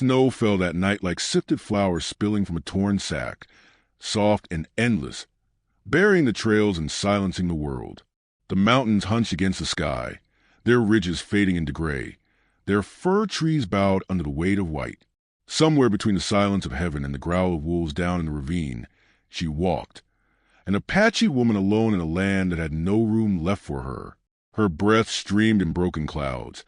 Snow fell that night like sifted flowers spilling from a torn sack, soft and endless, burying the trails and silencing the world. The mountains hunched against the sky, their ridges fading into gray, their fir trees bowed under the weight of white. Somewhere between the silence of heaven and the growl of wolves down in the ravine, she walked, an Apache woman alone in a land that had no room left for her. Her breath streamed in broken clouds,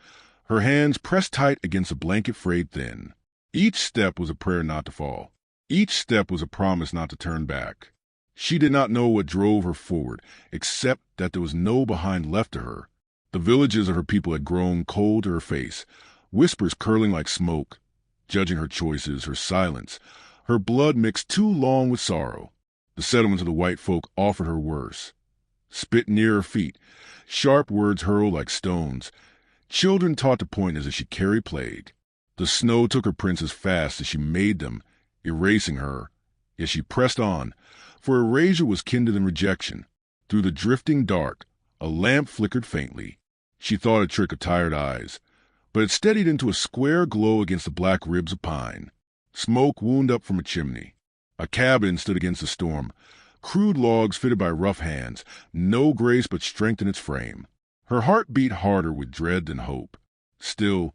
her hands pressed tight against a blanket frayed thin. Each step was a prayer not to fall. Each step was a promise not to turn back. She did not know what drove her forward, except that there was no behind left to her. The villages of her people had grown cold to her face, whispers curling like smoke, judging her choices, her silence. Her blood mixed too long with sorrow. The settlements of the white folk offered her worse. Spit near her feet, sharp words hurled like stones. Children taught to point as if she carried plague. The snow took her prints as fast as she made them, erasing her. Yet she pressed on, for erasure was kinder than rejection. Through the drifting dark, a lamp flickered faintly. She thought a trick of tired eyes, but it steadied into a square glow against the black ribs of pine. Smoke wound up from a chimney. A cabin stood against the storm, crude logs fitted by rough hands, no grace but strength in its frame. Her heart beat harder with dread than hope. Still,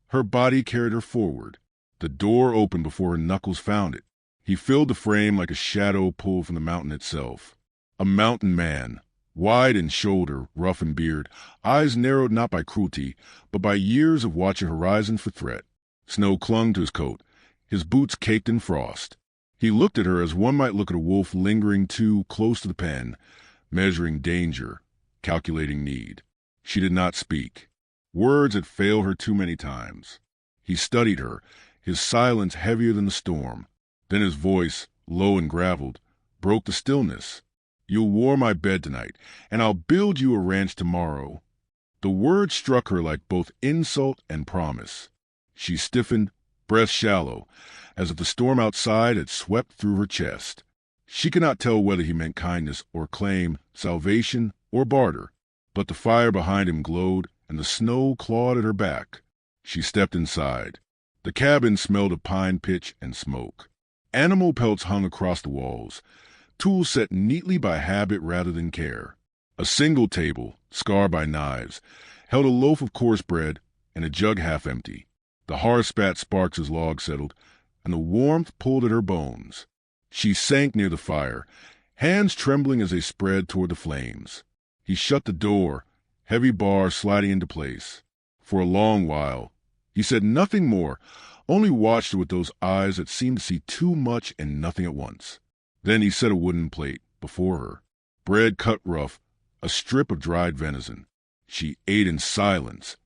her body carried her forward. The door opened before her knuckles found it. He filled the frame like a shadow pulled from the mountain itself. A mountain man, wide in shoulder, rough in beard, eyes narrowed not by cruelty, but by years of watching horizons for threat. Snow clung to his coat, his boots caked in frost. He looked at her as one might look at a wolf lingering too close to the pen, measuring danger, calculating need. She did not speak. Words had failed her too many times. He studied her, his silence heavier than the storm. Then his voice, low and graveled, broke the stillness. "You'll warm my bed tonight, and I'll build you a ranch tomorrow." The word struck her like both insult and promise. She stiffened, breath shallow, as if the storm outside had swept through her chest. She could not tell whether he meant kindness or claim, salvation or barter, but the fire behind him glowed and the snow clawed at her back. She stepped inside. The cabin smelled of pine pitch and smoke. Animal pelts hung across the walls, tools set neatly by habit rather than care. A single table, scarred by knives, held a loaf of coarse bread and a jug half empty. The hearth spat sparks as logs settled, and the warmth pulled at her bones. She sank near the fire, hands trembling as they spread toward the flames. He shut the door, heavy bars sliding into place. For a long while, he said nothing more, only watched her with those eyes that seemed to see too much and nothing at once. Then he set a wooden plate before her, bread cut rough, a strip of dried venison. She ate in silence,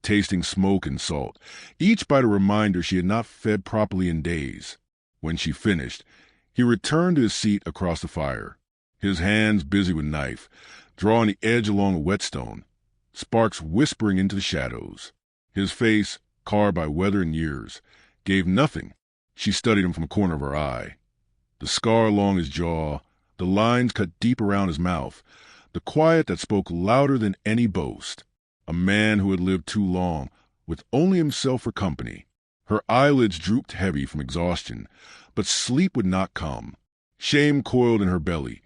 tasting smoke and salt, each bite a reminder she had not fed properly in days. When she finished, he returned to his seat across the fire, his hands busy with knife, drawing the edge along a whetstone, sparks whispering into the shadows. His face, carved by weather and years, gave nothing. She studied him from a corner of her eye. The scar along his jaw, the lines cut deep around his mouth, the quiet that spoke louder than any boast. A man who had lived too long, with only himself for company. Her eyelids drooped heavy from exhaustion, but sleep would not come. Shame coiled in her belly,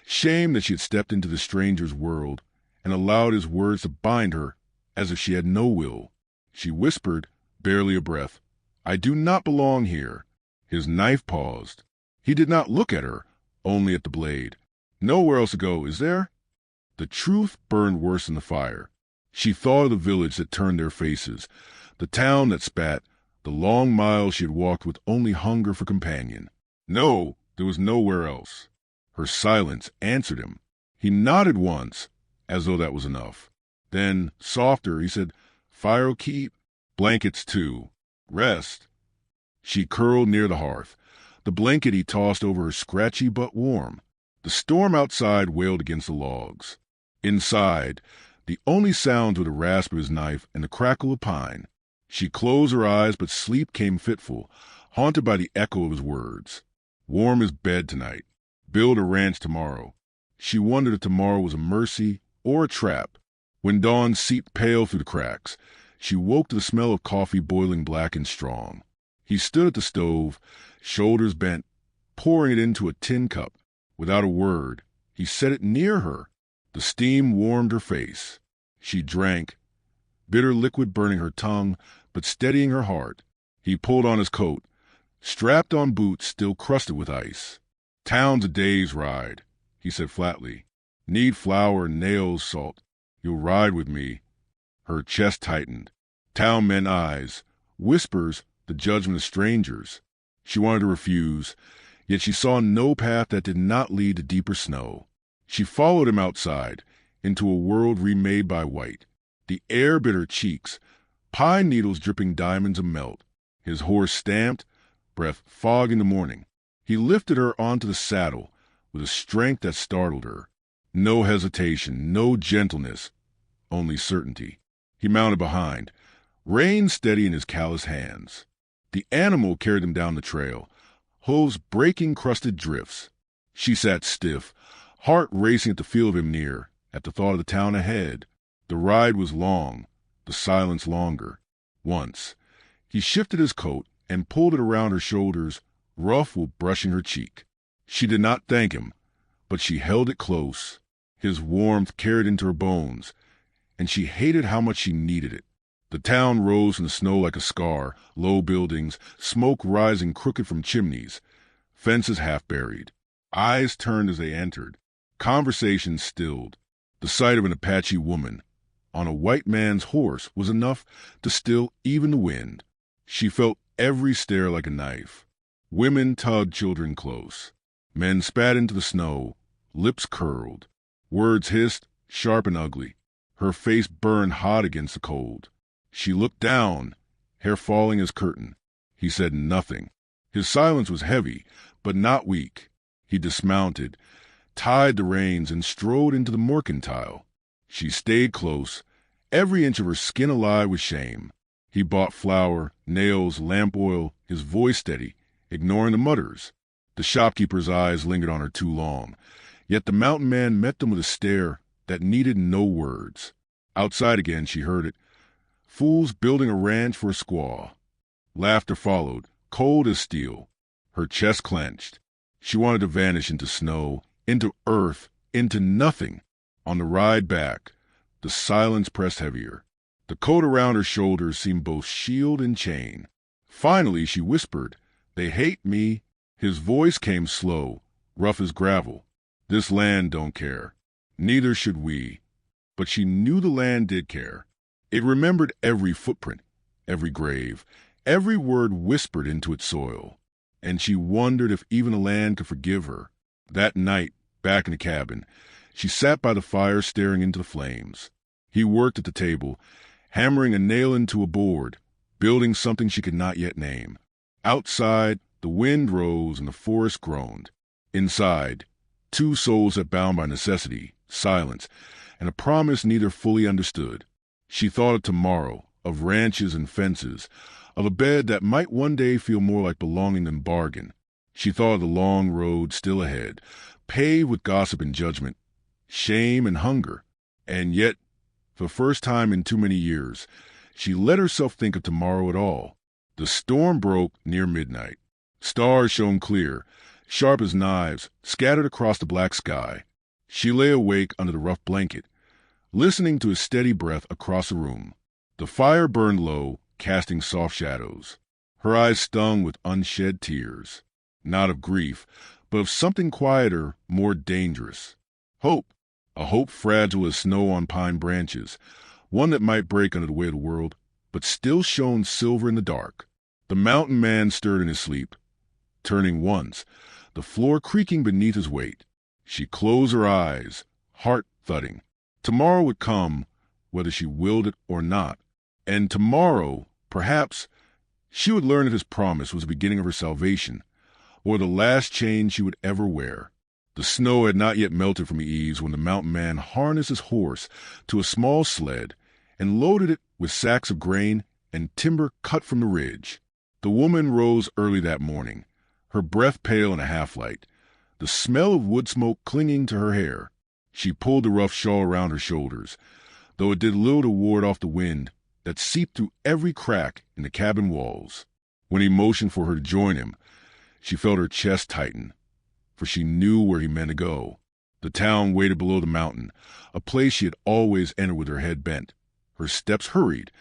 shame that she had stepped into the stranger's world and allowed his words to bind her as if she had no will. She whispered, barely a breath, "I do not belong here." His knife paused. He did not look at her, only at the blade. "Nowhere else to go, is there?" The truth burned worse than the fire. She thought of the village that turned their faces, the town that spat, the long miles she had walked with only hunger for companion. No, there was nowhere else. Her silence answered him. He nodded once, as though that was enough. Then, softer, he said, "Fire'll keep. Blankets, too. Rest." She curled near the hearth, the blanket he tossed over her scratchy but warm. The storm outside wailed against the logs. Inside, the only sounds were the rasp of his knife and the crackle of pine. She closed her eyes, but sleep came fitful, haunted by the echo of his words. Warm his bed tonight. Build a ranch tomorrow. She wondered if tomorrow was a mercy or a trap. When dawn seeped pale through the cracks, she woke to the smell of coffee boiling black and strong. He stood at the stove, shoulders bent, pouring it into a tin cup. Without a word, he set it near her. The steam warmed her face. She drank, bitter liquid burning her tongue, but steadying her heart. He pulled on his coat, strapped on boots still crusted with ice. "Town's a day's ride," he said flatly. "Need flour, nails, salt. You'll ride with me." Her chest tightened. Town meant eyes, whispers, the judgment of strangers. She wanted to refuse, yet she saw no path that did not lead to deeper snow. She followed him outside, into a world remade by white. The air bit her cheeks, pine needles dripping diamonds of melt. His horse stamped, breath fog in the morning. He lifted her onto the saddle with a strength that startled her. No hesitation, no gentleness, only certainty. He mounted behind, rein steady in his calloused hands. The animal carried him down the trail, hooves breaking crusted drifts. She sat stiff, heart racing at the feel of him near, at the thought of the town ahead. The ride was long, the silence longer. Once, he shifted his coat and pulled it around her shoulders, rough with brushing her cheek. She did not thank him, but she held it close. His warmth carried into her bones, and she hated how much she needed it. The town rose in the snow like a scar, low buildings, smoke rising crooked from chimneys, fences half buried. Eyes turned as they entered, conversation stilled. The sight of an Apache woman on a white man's horse was enough to still even the wind. She felt every stare like a knife. Women tugged children close. Men spat into the snow, lips curled. Words hissed, sharp and ugly. Her face burned hot against the cold. She looked down, hair falling as curtain. He said nothing. His silence was heavy, but not weak. He dismounted, tied the reins, and strode into the mercantile. She stayed close, every inch of her skin alive with shame. He bought flour, nails, lamp oil, his voice steady, ignoring the mutters. The shopkeeper's eyes lingered on her too long, yet the mountain man met them with a stare that needed no words. Outside again, she heard it. Fools building a ranch for a squaw. Laughter followed, cold as steel. Her chest clenched. She wanted to vanish into snow, into earth, into nothing. On the ride back, the silence pressed heavier. The coat around her shoulders seemed both shield and chain. Finally, she whispered, "They hate me." His voice came slow, rough as gravel. "This land don't care. Neither should we." But she knew the land did care. It remembered every footprint, every grave, every word whispered into its soil. And she wondered if even the land could forgive her. That night, back in the cabin, she sat by the fire staring into the flames. He worked at the table, hammering a nail into a board, building something she could not yet name. Outside, the wind rose and the forest groaned. Inside, two souls that bound by necessity, silence, and a promise neither fully understood. She thought of tomorrow, of ranches and fences, of a bed that might one day feel more like belonging than bargain. She thought of the long road still ahead, paved with gossip and judgment, shame and hunger. And yet, for the first time in too many years, she let herself think of tomorrow at all. The storm broke near midnight. Stars shone clear, sharp as knives, scattered across the black sky. She lay awake under the rough blanket, listening to his steady breath across the room. The fire burned low, casting soft shadows. Her eyes stung with unshed tears, not of grief, but of something quieter, more dangerous. Hope, a hope fragile as snow on pine branches, one that might break under the weight of the world, but still shone silver in the dark. The mountain man stirred in his sleep, turning once, the floor creaking beneath his weight. She closed her eyes, heart thudding. Tomorrow would come, whether she willed it or not. And tomorrow, perhaps, she would learn that his promise was the beginning of her salvation, or the last chain she would ever wear. The snow had not yet melted from the eaves when the mountain man harnessed his horse to a small sled and loaded it with sacks of grain and timber cut from the ridge. The woman rose early that morning, her breath pale in a half-light, the smell of wood smoke clinging to her hair. She pulled the rough shawl around her shoulders, though it did little to ward off the wind that seeped through every crack in the cabin walls. When he motioned for her to join him, she felt her chest tighten, for she knew where he meant to go. The town waited below the mountain, a place she had always entered with her head bent. Her steps hurried,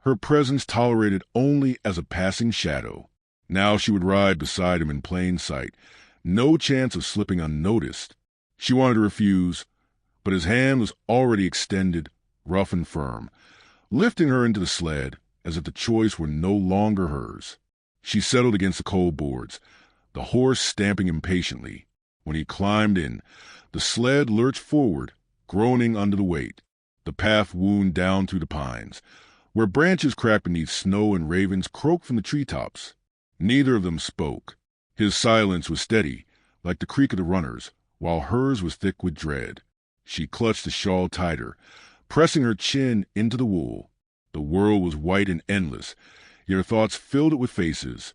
her presence tolerated only as a passing shadow. Now she would ride beside him in plain sight, no chance of slipping unnoticed. She wanted to refuse, but his hand was already extended, rough and firm, lifting her into the sled as if the choice were no longer hers. She settled against the cold boards, the horse stamping impatiently. When he climbed in, the sled lurched forward, groaning under the weight. The path wound down through the pines, where branches cracked beneath snow and ravens croaked from the treetops. Neither of them spoke. His silence was steady, like the creak of the runners, while hers was thick with dread. She clutched the shawl tighter, pressing her chin into the wool. The world was white and endless, yet her thoughts filled it with faces.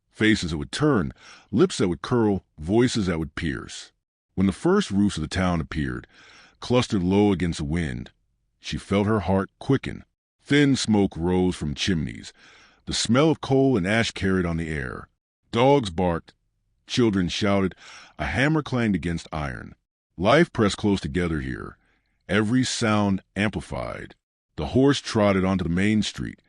Faces that would turn, lips that would curl, voices that would pierce. When the first roofs of the town appeared, clustered low against the wind, she felt her heart quicken. Thin smoke rose from chimneys, the smell of coal and ash carried on the air. Dogs barked, children shouted, a hammer clanged against iron. Life pressed close together here, every sound amplified. The horse trotted onto the main street,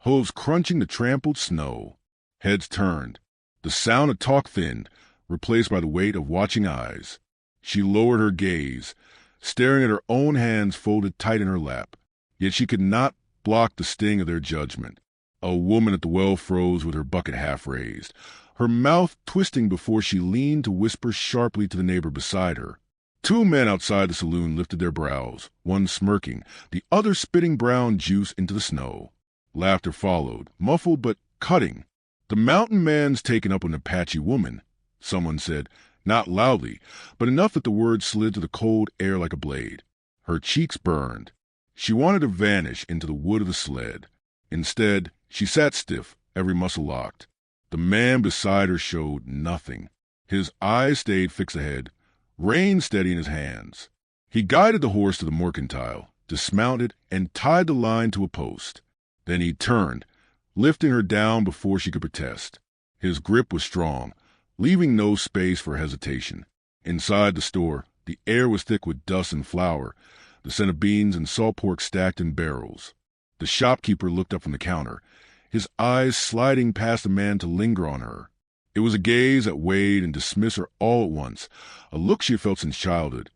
hooves crunching the trampled snow. Heads turned. The sound of talk thinned, replaced by the weight of watching eyes. She lowered her gaze, staring at her own hands folded tight in her lap. Yet she could not block the sting of their judgment. A woman at the well froze with her bucket half raised, her mouth twisting before she leaned to whisper sharply to the neighbor beside her. Two men outside the saloon lifted their brows, one smirking, the other spitting brown juice into the snow. Laughter followed, muffled but cutting. "The mountain man's taken up an Apache woman," someone said, not loudly, but enough that the words slid to the cold air like a blade. Her cheeks burned. She wanted to vanish into the wood of the sled. Instead, she sat stiff, every muscle locked. The man beside her showed nothing. His eyes stayed fixed ahead, rein steady in his hands. He guided the horse to the mercantile, dismounted, and tied the line to a post. Then he turned, lifting her down before she could protest. His grip was strong, leaving no space for hesitation. Inside the store, the air was thick with dust and flour, the scent of beans and salt pork stacked in barrels. The shopkeeper looked up from the counter, his eyes sliding past the man to linger on her. It was a gaze that weighed and dismissed her all at once, a look she had felt since childhood,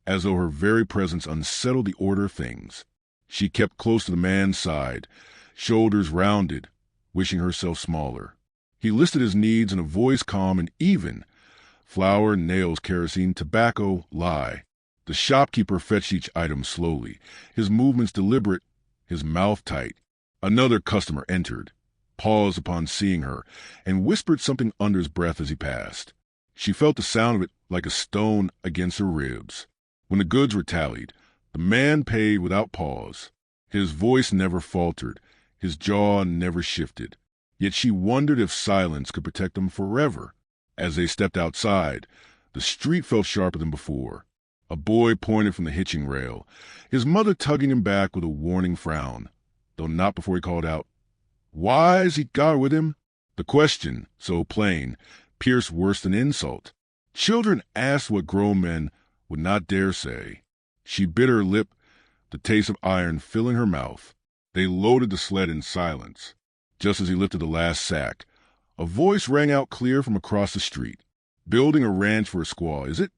as though her very presence unsettled the order of things. She kept close to the man's side, shoulders rounded, wishing herself smaller. He listed his needs in a voice calm and even. Flour, nails, kerosene, tobacco, lye. The shopkeeper fetched each item slowly, his movements deliberate, his mouth tight. Another customer entered, paused upon seeing her, and whispered something under his breath as he passed. She felt the sound of it like a stone against her ribs. When the goods were tallied, the man paid without pause. His voice never faltered, his jaw never shifted. Yet she wondered if silence could protect him forever. As they stepped outside, the street felt sharper than before. A boy pointed from the hitching rail, his mother tugging him back with a warning frown, though not before he called out, "Why's he got with him?" The question, so plain, pierced worse than insult. Children asked what grown men would not dare say. She bit her lip, the taste of iron filling her mouth. They loaded the sled in silence. Just as he lifted the last sack, a voice rang out clear from across the street. "Building a ranch for a squaw, is it?"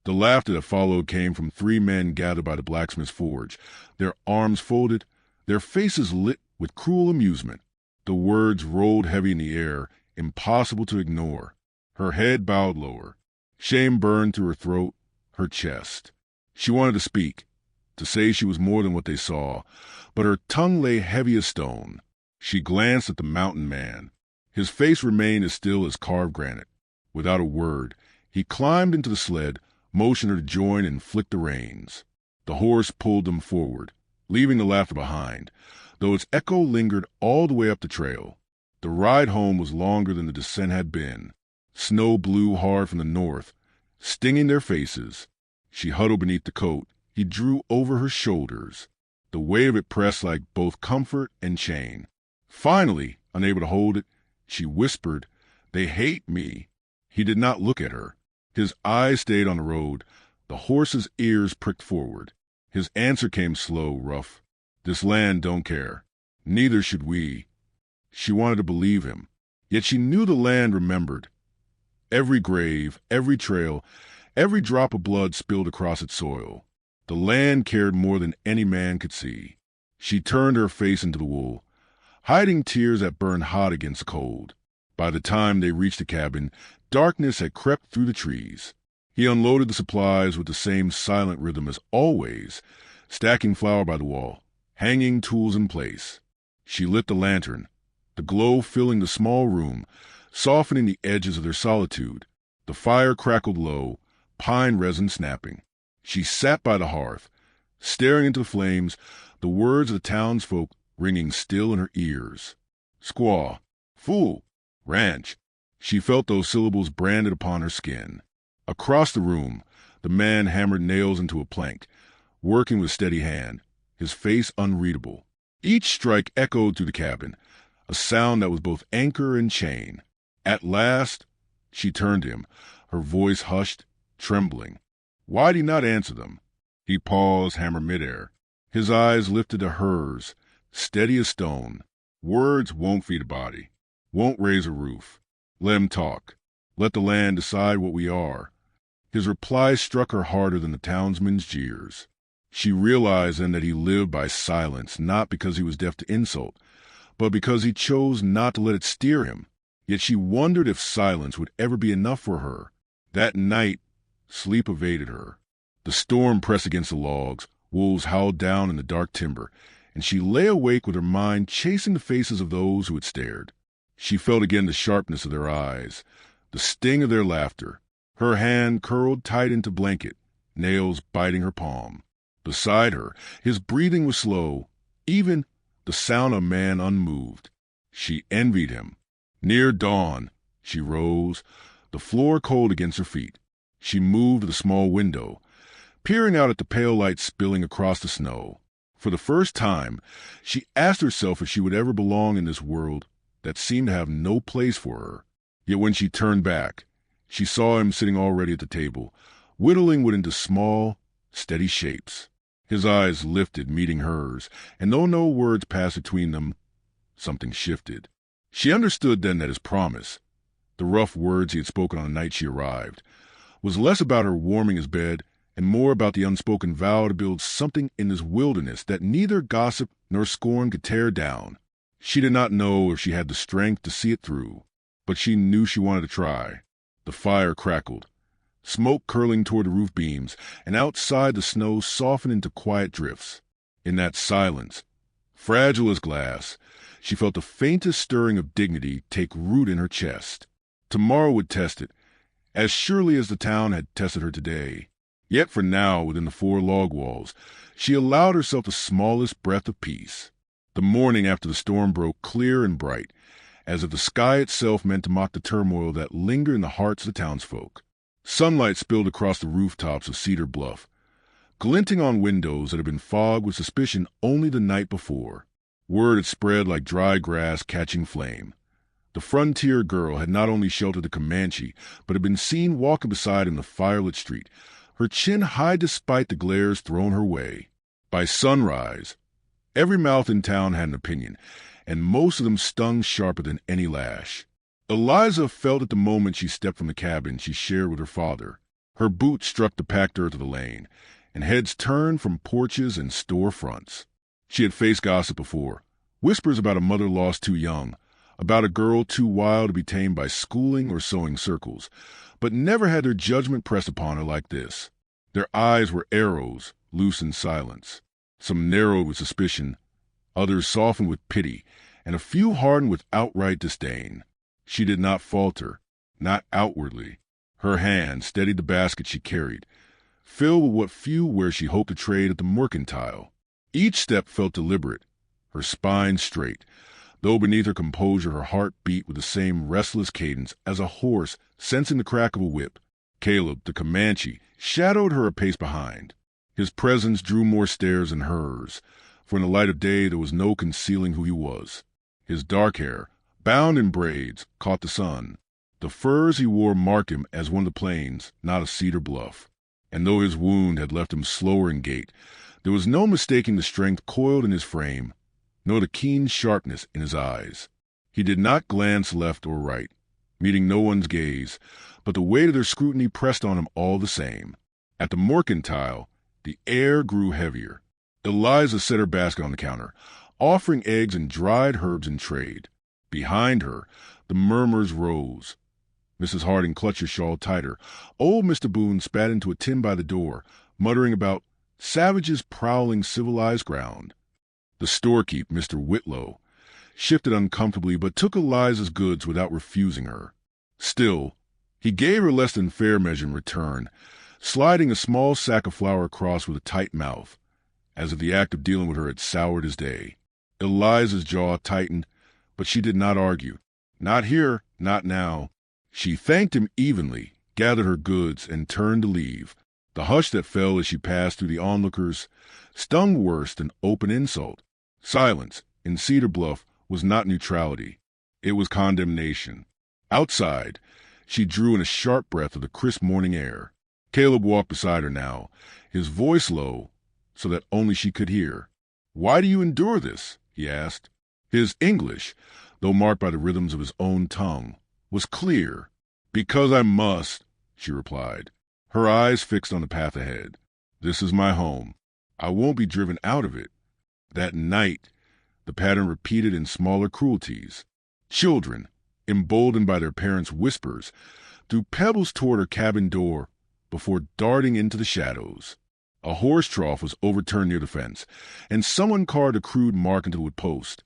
The laughter that followed came from three men gathered by the blacksmith's forge, their arms folded, their faces lit with cruel amusement. The words rolled heavy in the air, impossible to ignore. Her head bowed lower. Shame burned through her throat, her chest. She wanted to speak, to say she was more than what they saw, but her tongue lay heavy as stone. She glanced at the mountain man. His face remained as still as carved granite. Without a word, he climbed into the sled, motioned her to join, and flicked the reins. The horse pulled them forward, leaving the laughter behind, though its echo lingered all the way up the trail. The ride home was longer than the descent had been. Snow blew hard from the north, stinging their faces. She huddled beneath the coat he drew over her shoulders. The weight of it pressed like both comfort and chain. Finally, unable to hold it, She whispered, "They hate me." He did not look at her. His eyes stayed on the road. The horse's ears pricked forward. His answer came slow, rough. "This land don't care. Neither should we." She wanted to believe him. Yet she knew the land remembered. Every grave, every trail, every drop of blood spilled across its soil. The land cared more than any man could see. She turned her face into the wool, hiding tears that burned hot against the cold. By the time they reached the cabin, darkness had crept through the trees. He unloaded the supplies with the same silent rhythm as always, stacking flour by the wall, hanging tools in place. She lit the lantern, the glow filling the small room, softening the edges of their solitude. The fire crackled low, pine resin snapping. She sat by the hearth, staring into the flames, the words of the townsfolk ringing still in her ears. Squaw, fool, ranch. She felt those syllables branded upon her skin. Across the room, the man hammered nails into a plank, working with steady hand, his face unreadable. Each strike echoed through the cabin, a sound that was both anchor and chain. At last, she turned to him, her voice hushed, trembling. Why did he not answer them? He paused, hammer midair. His eyes lifted to hers, steady as stone. Words won't feed a body, won't raise a roof. Let him talk. Let the land decide what we are. His reply struck her harder than the townsman's jeers. She realized then that he lived by silence, not because he was deaf to insult, but because he chose not to let it steer him. Yet she wondered if silence would ever be enough for her. That night, sleep evaded her. The storm pressed against the logs, wolves howled down in the dark timber, and she lay awake with her mind chasing the faces of those who had stared. She felt again the sharpness of their eyes, the sting of their laughter. Her hand curled tight into blanket, nails biting her palm. Beside her, his breathing was slow, even the sound of a man unmoved. She envied him. Near dawn, she rose, the floor cold against her feet. She moved to the small window, peering out at the pale light spilling across the snow. For the first time, she asked herself if she would ever belong in this world that seemed to have no place for her. Yet when she turned back, she saw him sitting already at the table, whittling wood into small, steady shapes. His eyes lifted, meeting hers, and though no words passed between them, something shifted. She understood then that his promise, the rough words he had spoken on the night she arrived, was less about her warming his bed and more about the unspoken vow to build something in this wilderness that neither gossip nor scorn could tear down. She did not know if she had the strength to see it through, but she knew she wanted to try. The fire crackled, smoke curling toward the roof beams, and outside the snow softened into quiet drifts. In that silence, fragile as glass, she felt the faintest stirring of dignity take root in her chest. Tomorrow would test it, as surely as the town had tested her today. Yet for now, within the four log walls, she allowed herself the smallest breath of peace. The morning after the storm broke clear and bright, as if the sky itself meant to mock the turmoil that lingered in the hearts of the townsfolk. Sunlight spilled across the rooftops of Cedar Bluff, glinting on windows that had been fogged with suspicion only the night before. Word had spread like dry grass catching flame. The frontier girl had not only sheltered the Comanche, but had been seen walking beside him in the firelit street, her chin high despite the glares thrown her way. By sunrise, every mouth in town had an opinion, and most of them stung sharper than any lash. Eliza felt at the moment she stepped from the cabin she shared with her father. Her boots struck the packed earth of the lane, and heads turned from porches and store fronts. She had faced gossip before, whispers about a mother lost too young, about a girl too wild to be tamed by schooling or sewing circles, but never had their judgment pressed upon her like this. Their eyes were arrows, loose in silence. Some narrowed with suspicion, others softened with pity, and a few hardened with outright disdain. She did not falter, not outwardly. Her hand steadied the basket she carried, filled with what few where she hoped to trade at the mercantile. Each step felt deliberate, her spine straight, though beneath her composure her heart beat with the same restless cadence as a horse sensing the crack of a whip. Caleb, the Comanche, shadowed her a pace behind. His presence drew more stares than hers, for in the light of day there was no concealing who he was. His dark hair, bound in braids, caught the sun. The furs he wore marked him as one of the plains, not a cedar bluff. And though his wound had left him slower in gait, there was no mistaking the strength coiled in his frame, nor the keen sharpness in his eyes. He did not glance left or right, meeting no one's gaze, but the weight of their scrutiny pressed on him all the same. At the mercantile, the air grew heavier. Eliza set her basket on the counter, offering eggs and dried herbs in trade. Behind her, the murmurs rose. Mrs. Harding clutched her shawl tighter. Old Mr. Boone spat into a tin by the door, muttering about savages prowling civilized ground. The storekeep, Mr. Whitlow, shifted uncomfortably but took Eliza's goods without refusing her. Still, he gave her less than fair measure in return, sliding a small sack of flour across with a tight mouth, as if the act of dealing with her had soured his day. Eliza's jaw tightened, but she did not argue. Not here, not now. She thanked him evenly, gathered her goods, and turned to leave. The hush that fell as she passed through the onlookers stung worse than open insult. Silence, in Cedar Bluff, was not neutrality. It was condemnation. Outside, she drew in a sharp breath of the crisp morning air. Caleb walked beside her now, his voice low, so that only she could hear. "Why do you endure this?" he asked. His English, though marked by the rhythms of his own tongue, was clear. "Because I must," she replied, her eyes fixed on the path ahead. "This is my home. I won't be driven out of it." That night, the pattern repeated in smaller cruelties. Children, emboldened by their parents' whispers, threw pebbles toward her cabin door before darting into the shadows. A horse trough was overturned near the fence, and someone carved a crude mark into the wood post,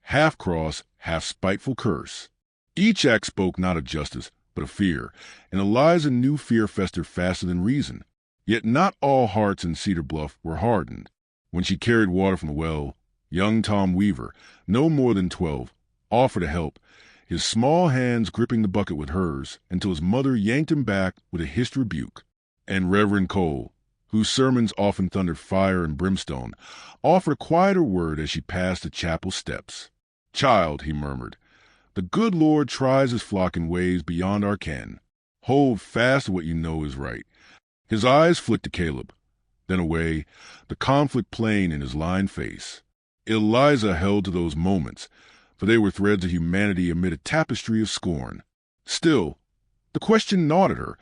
half cross, half spiteful curse. Each act spoke not of justice, but of fear, and Eliza knew fear festered faster than reason. Yet not all hearts in Cedar Bluff were hardened. When she carried water from the well, young Tom Weaver, no more than 12, offered to help, his small hands gripping the bucket with hers until his mother yanked him back with a hissed rebuke. And Reverend Cole, whose sermons often thundered fire and brimstone, offered a quieter word as she passed the chapel steps. "Child," he murmured, "the good Lord tries his flock in ways beyond our ken. Hold fast to what you know is right." His eyes flicked to Caleb, then away, the conflict plain in his lined face. Eliza held to those moments, for they were threads of humanity amid a tapestry of scorn. Still, the question gnawed at her.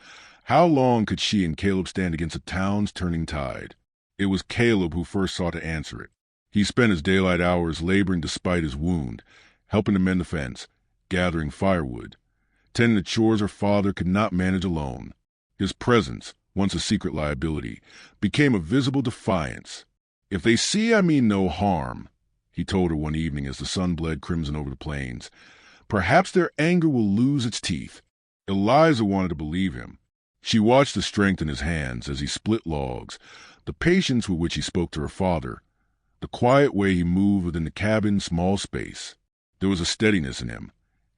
How long could she and Caleb stand against a town's turning tide? It was Caleb who first sought to answer it. He spent his daylight hours laboring despite his wound, helping to mend the fence, gathering firewood, tending the chores her father could not manage alone. His presence, once a secret liability, became a visible defiance. "If they see I mean no harm," he told her one evening as the sun bled crimson over the plains, "perhaps their anger will lose its teeth." Eliza wanted to believe him. She watched the strength in his hands as he split logs, the patience with which he spoke to her father, the quiet way he moved within the cabin's small space. There was a steadiness in him,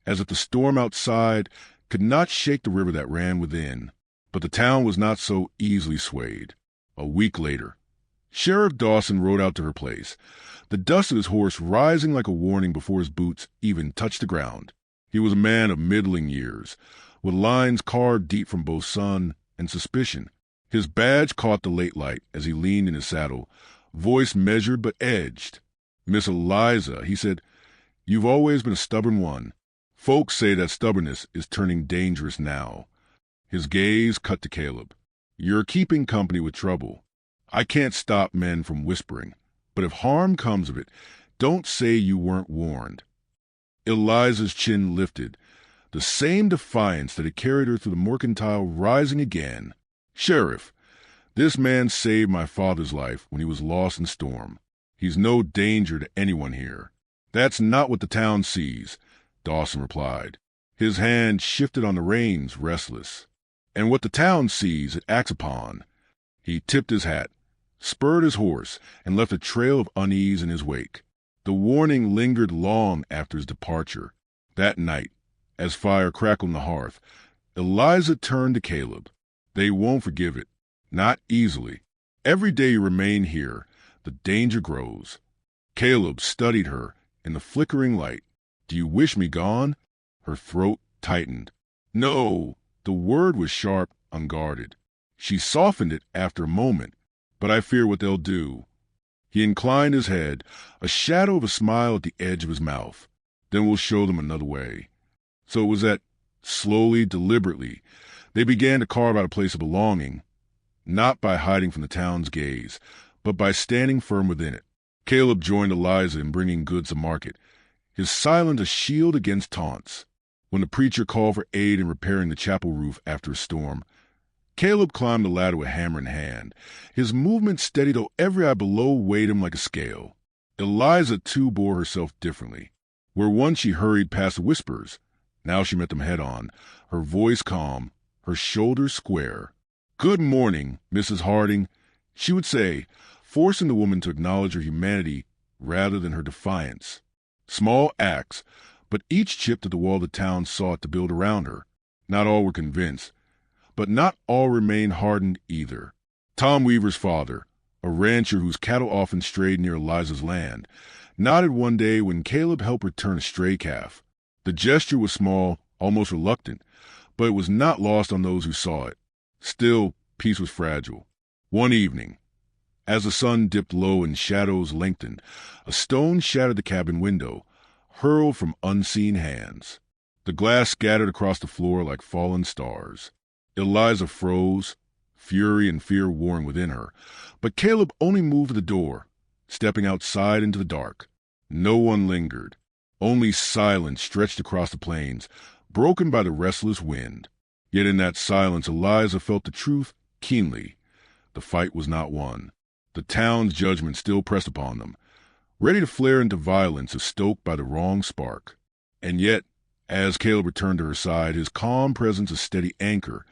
as if the storm outside could not shake the river that ran within. But the town was not so easily swayed. A week later, Sheriff Dawson rode out to her place, the dust of his horse rising like a warning before his boots even touched the ground. He was a man of middling years, with lines carved deep from both sun and suspicion. His badge caught the late light as he leaned in his saddle, voice measured but edged. "Miss Eliza," he said, "you've always been a stubborn one. Folks say that stubbornness is turning dangerous now." His gaze cut to Caleb. "You're keeping company with trouble. I can't stop men from whispering, but if harm comes of it, don't say you weren't warned." Eliza's chin lifted, the same defiance that had carried her through the mercantile rising again. "Sheriff, this man saved my father's life when he was lost in storm. He's no danger to anyone here." "That's not what the town sees," Dawson replied. His hand shifted on the reins, restless. "And what the town sees, it acts upon." He tipped his hat, spurred his horse, and left a trail of unease in his wake. The warning lingered long after his departure. That night, as fire crackled on the hearth, Eliza turned to Caleb. "They won't forgive it. Not easily. Every day you remain here, the danger grows." Caleb studied her in the flickering light. "Do you wish me gone?" Her throat tightened. "No." The word was sharp, unguarded. She softened it after a moment. "But I fear what they'll do." He inclined his head, a shadow of a smile at the edge of his mouth. "Then we'll show them another way." So it was that, slowly, deliberately, they began to carve out a place of belonging, not by hiding from the town's gaze, but by standing firm within it. Caleb joined Eliza in bringing goods to market, his silence a shield against taunts. When the preacher called for aid in repairing the chapel roof after a storm, Caleb climbed the ladder with hammer in hand, his movement steady though every eye below weighed him like a scale. Eliza, too, bore herself differently. Where once she hurried past the whispers, now she met them head-on, her voice calm, her shoulders square. "Good morning, Mrs. Harding," she would say, forcing the woman to acknowledge her humanity rather than her defiance. Small acts, but each chipped at the wall the town sought to build around her. Not all were convinced, but not all remained hardened either. Tom Weaver's father, a rancher whose cattle often strayed near Eliza's land, nodded one day when Caleb helped return a stray calf. The gesture was small, almost reluctant, but it was not lost on those who saw it. Still, peace was fragile. One evening, as the sun dipped low and shadows lengthened, a stone shattered the cabin window, hurled from unseen hands. The glass scattered across the floor like fallen stars. Eliza froze, fury and fear warring within her, but Caleb only moved to the door, stepping outside into the dark. No one lingered. Only silence stretched across the plains, broken by the restless wind. Yet in that silence Eliza felt the truth keenly. The fight was not won. The town's judgment still pressed upon them, ready to flare into violence if stoked by the wrong spark. And yet, as Caleb returned to her side, his calm presence a steady anchor,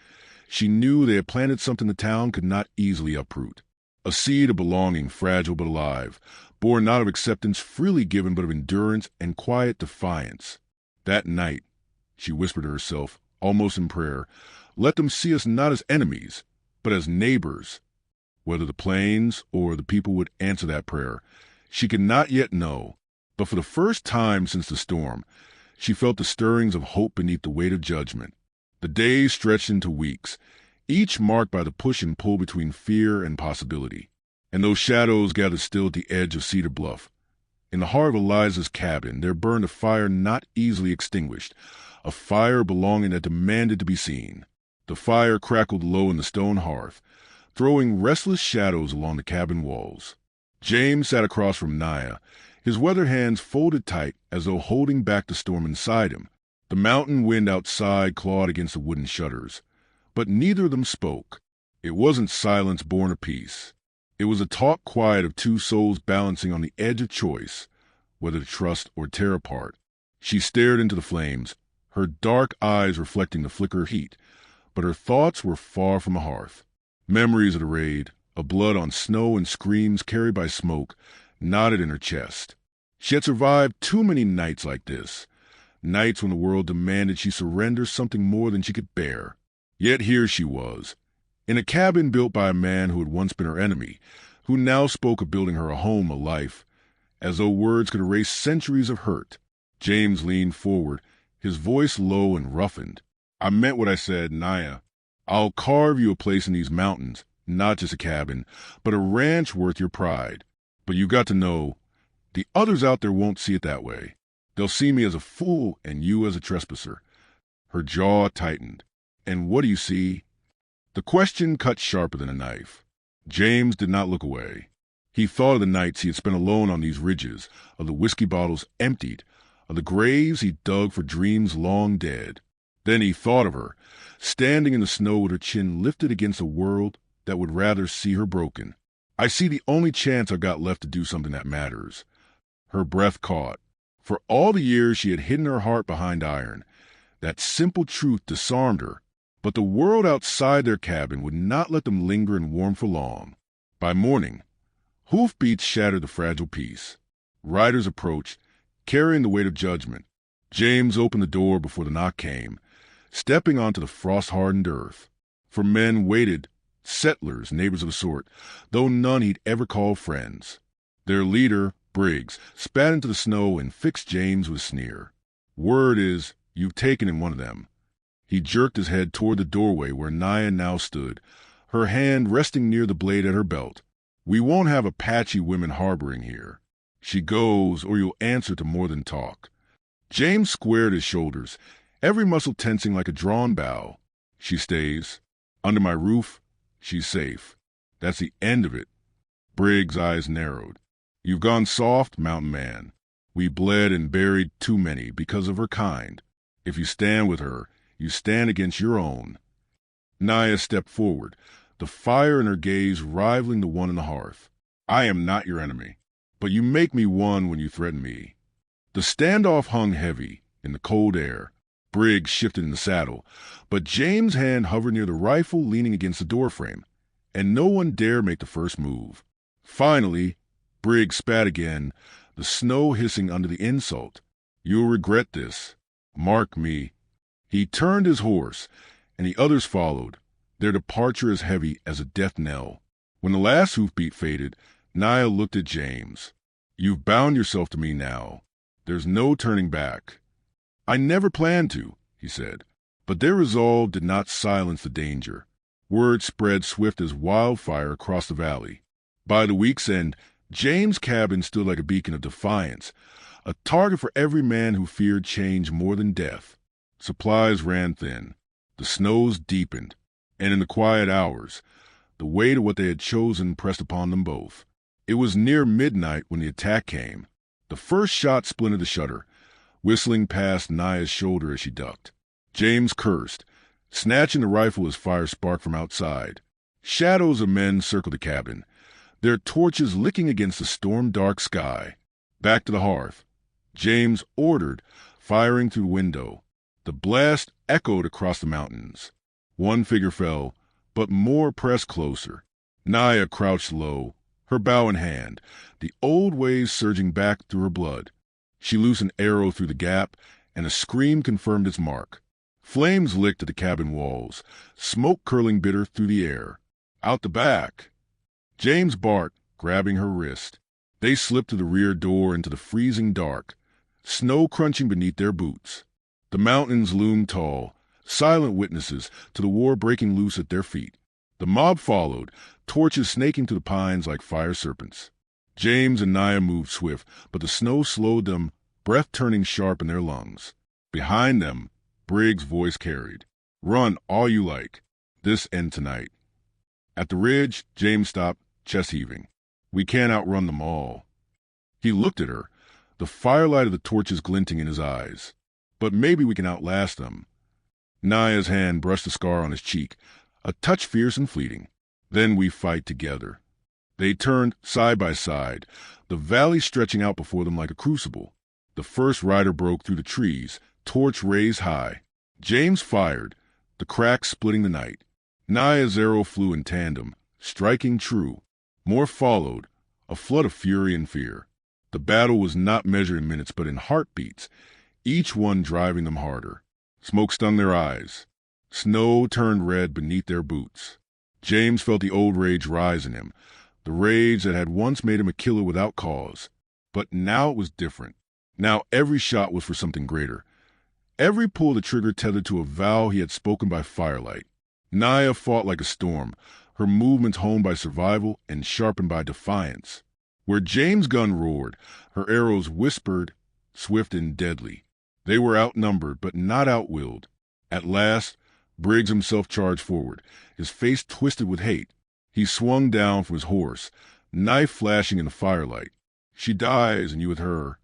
she knew they had planted something the town could not easily uproot. A seed of belonging, fragile but alive, born not of acceptance freely given but of endurance and quiet defiance. That night, she whispered to herself, almost in prayer, "Let them see us not as enemies, but as neighbors." Whether the plains or the people would answer that prayer, she could not yet know, but for the first time since the storm, she felt the stirrings of hope beneath the weight of judgment. The days stretched into weeks, each marked by the push and pull between fear and possibility. And those shadows gathered still at the edge of Cedar Bluff. In the heart of Eliza's cabin there burned a fire not easily extinguished, a fire belonging that demanded to be seen. The fire crackled low in the stone hearth, throwing restless shadows along the cabin walls. James sat across from Naya, his weathered hands folded tight as though holding back the storm inside him. The mountain wind outside clawed against the wooden shutters, but neither of them spoke. It wasn't silence born of peace. It was a taut quiet of two souls balancing on the edge of choice, whether to trust or tear apart. She stared into the flames, her dark eyes reflecting the flicker of heat, but her thoughts were far from the hearth. Memories of the raid, of blood on snow and screams carried by smoke, knotted in her chest. She had survived too many nights like this, nights when the world demanded she surrender something more than she could bear. Yet here she was, in a cabin built by a man who had once been her enemy, who now spoke of building her a home, a life, as though words could erase centuries of hurt. James leaned forward, his voice low and roughened. "I meant what I said, Naya. I'll carve you a place in these mountains, not just a cabin, but a ranch worth your pride. But you got to know, the others out there won't see it that way. They'll see me as a fool and you as a trespasser." Her jaw tightened. "And what do you see?" The question cut sharper than a knife. James did not look away. He thought of the nights he had spent alone on these ridges, of the whiskey bottles emptied, of the graves he dug for dreams long dead. Then he thought of her, standing in the snow with her chin lifted against a world that would rather see her broken. "I see the only chance I've got left to do something that matters." Her breath caught. For all the years she had hidden her heart behind iron, that simple truth disarmed her. But the world outside their cabin would not let them linger in warmth for long. By morning, hoofbeats shattered the fragile peace. Riders approached, carrying the weight of judgment. James opened the door before the knock came, stepping onto the frost-hardened earth. For men waited, settlers, neighbors of the sort, though none he'd ever called friends. Their leader, Briggs, spat into the snow and fixed James with a sneer. Word is, you've taken in one of them. He jerked his head toward the doorway where Naya now stood, her hand resting near the blade at her belt. We won't have Apache women harboring here. She goes, or you'll answer to more than talk. James squared his shoulders, every muscle tensing like a drawn bow. She stays. Under my roof, she's safe. That's the end of it. Briggs' eyes narrowed. You've gone soft, mountain man. We bled and buried too many because of her kind. If you stand with her, you stand against your own. Naya stepped forward, the fire in her gaze rivaling the one in the hearth. I am not your enemy, but you make me one when you threaten me. The standoff hung heavy in the cold air. Briggs shifted in the saddle, but James' hand hovered near the rifle leaning against the doorframe, and no one dared make the first move. Finally, Briggs spat again, the snow hissing under the insult. You'll regret this. Mark me. He turned his horse, and the others followed, their departure as heavy as a death knell. When the last hoofbeat faded, Naya looked at James. You've bound yourself to me now. There's no turning back. I never planned to, he said, but their resolve did not silence the danger. Word spread swift as wildfire across the valley. By the week's end, James' cabin stood like a beacon of defiance, a target for every man who feared change more than death. Supplies ran thin, the snows deepened, and in the quiet hours, the weight of what they had chosen pressed upon them both. It was near midnight when the attack came. The first shot splintered the shutter, whistling past Naya's shoulder as she ducked. James cursed, snatching the rifle as fire sparked from outside. Shadows of men circled the cabin, their torches licking against the storm-dark sky. Back to the hearth, James ordered, firing through the window. The blast echoed across the mountains. One figure fell, but more pressed closer. Naya crouched low, her bow in hand, the old waves surging back through her blood. She loosed an arrow through the gap, and a scream confirmed its mark. Flames licked at the cabin walls, smoke curling bitter through the air. Out the back! James barked, grabbing her wrist. They slipped through the rear door into the freezing dark, snow crunching beneath their boots. The mountains loomed tall, silent witnesses to the war breaking loose at their feet. The mob followed, torches snaking through the pines like fire serpents. James and Naya moved swift, but the snow slowed them, breath turning sharp in their lungs. Behind them, Briggs' voice carried. Run all you like. This end tonight. At the ridge, James stopped, chest heaving. We can't outrun them all. He looked at her, the firelight of the torches glinting in his eyes. But maybe we can outlast them. Naya's hand brushed the scar on his cheek, a touch fierce and fleeting. Then we fight together. They turned side by side, the valley stretching out before them like a crucible. The first rider broke through the trees, torch raised high. James fired, the cracks splitting the night. Naya's arrow flew in tandem, striking true. More followed, a flood of fury and fear. The battle was not measured in minutes, but in heartbeats, each one driving them harder. Smoke stung their eyes. Snow turned red beneath their boots. James felt the old rage rise in him, the rage that had once made him a killer without cause. But now it was different. Now every shot was for something greater. Every pull of the trigger tethered to a vow he had spoken by firelight. Naya fought like a storm, her movements honed by survival and sharpened by defiance. Where James' gun roared, her arrows whispered, swift and deadly. They were outnumbered, but not outwilled. At last, Briggs himself charged forward, his face twisted with hate. He swung down from his horse, knife flashing in the firelight. She dies, and you with her.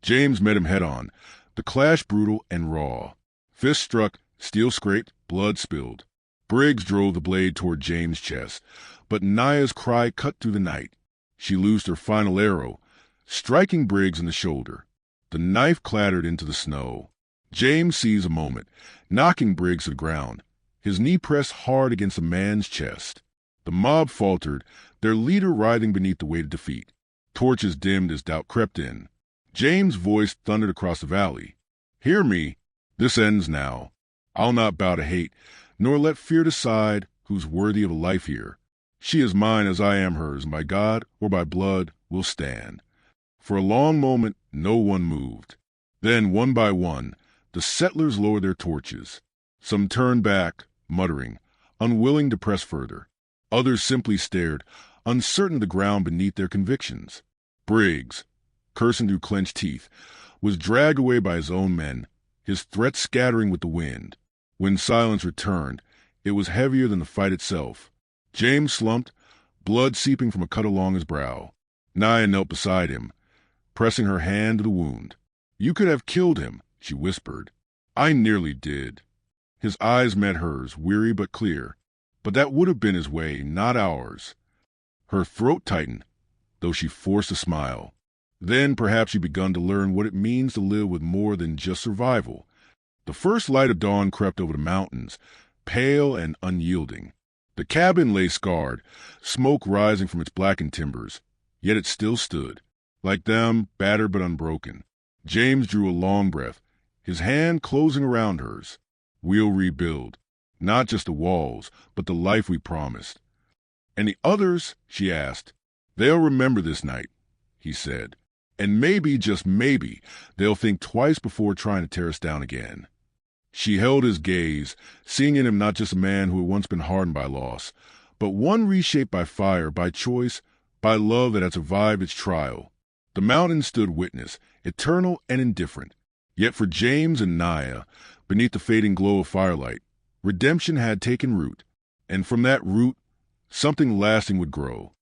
James met him head-on, the clash brutal and raw. Fist struck, steel scraped, blood spilled. Briggs drove the blade toward James' chest, but Naya's cry cut through the night. She loosed her final arrow, striking Briggs in the shoulder. The knife clattered into the snow. James seized a moment, knocking Briggs to the ground. His knee pressed hard against the man's chest. The mob faltered, their leader writhing beneath the weight of defeat. Torches dimmed as doubt crept in. James' voice thundered across the valley. Hear me. This ends now. I'll not bow to hate, nor let fear decide who's worthy of a life here. She is mine as I am hers, and by God or by blood will stand. For a long moment no one moved. Then, one by one, the settlers lowered their torches. Some turned back, muttering, unwilling to press further. Others simply stared, uncertain of the ground beneath their convictions. Briggs, cursing through clenched teeth, was dragged away by his own men, his threats scattering with the wind. When silence returned, it was heavier than the fight itself. James slumped, blood seeping from a cut along his brow. Naya knelt beside him, pressing her hand to the wound. "You could have killed him," she whispered. "I nearly did." His eyes met hers, weary but clear. But that would have been his way, not ours. Her throat tightened, though she forced a smile. Then perhaps she'd begun to learn what it means to live with more than just survival. The first light of dawn crept over the mountains, pale and unyielding. The cabin lay scarred, smoke rising from its blackened timbers. Yet it still stood, like them, battered but unbroken. James drew a long breath, his hand closing around hers. "We'll rebuild. Not just the walls, but the life we promised." "And the others?" she asked. "They'll remember this night," he said. "And maybe, just maybe, they'll think twice before trying to tear us down again." She held his gaze, seeing in him not just a man who had once been hardened by loss, but one reshaped by fire, by choice, by love that had survived its trial. The mountains stood witness, eternal and indifferent. Yet for James and Naya, beneath the fading glow of firelight, redemption had taken root, and from that root, something lasting would grow.